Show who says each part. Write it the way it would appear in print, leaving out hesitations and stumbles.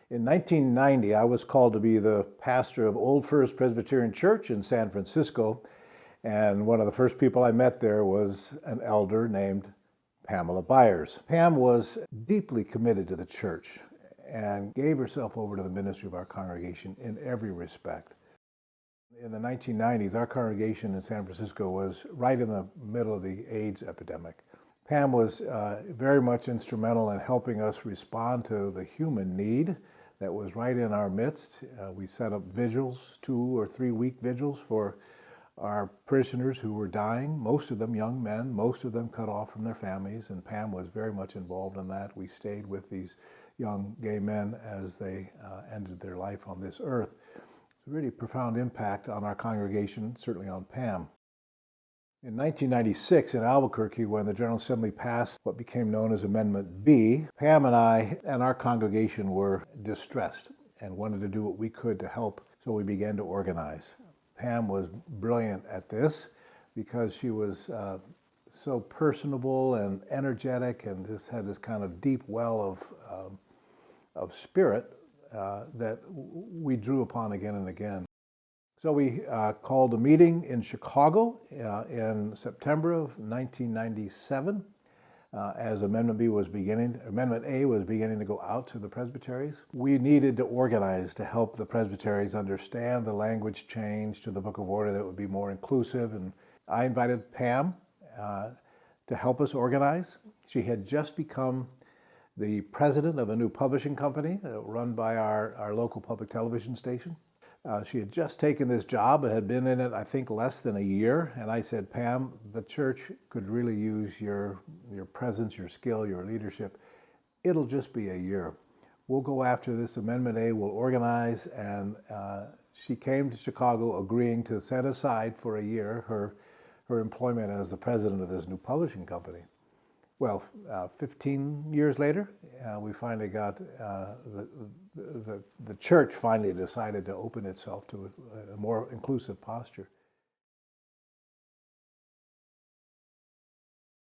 Speaker 1: In 1990, I was called to be the pastor of Old First Presbyterian Church in San Francisco, and one of the first people I met there was an elder named Pamela Byers. Pam was deeply committed to the church and gave herself over to the ministry of our congregation in every respect. In the 1990s, our congregation in San Francisco was right in the middle of the AIDS epidemic. Pam was very much instrumental in helping us respond to the human need that was right in our midst. We set up vigils, 2 or 3 week vigils for our parishioners who were dying, most of them young men, most of them cut off from their families, and Pam was very much involved in that. We stayed with these young gay men as they ended their life on this earth. It's a really profound impact on our congregation, certainly on Pam. In 1996 in Albuquerque, when the General Assembly passed what became known as Amendment B, Pam and I and our congregation were distressed and wanted to do what we could to help, so we began to organize. Pam was brilliant at this because she was so personable and energetic and just had this kind of deep well of spirit that we drew upon again and again. So we called a meeting in Chicago in September of 1997 as Amendment A was beginning to go out to the presbyteries. We needed to organize to help the presbyteries understand the language change to the Book of Order that would be more inclusive. And I invited Pam to help us organize. She had just become the president of a new publishing company run by our local public television station. She had just taken this job and had been in it, I think, less than a year. And I said, Pam, the church could really use your presence, your skill, your leadership. It'll just be a year. We'll go after this Amendment A, we'll organize. And she came to Chicago agreeing to set aside for a year her employment as the president of this new publishing company. Well, 15 years later, we finally got, the church finally decided to open itself to a more inclusive posture.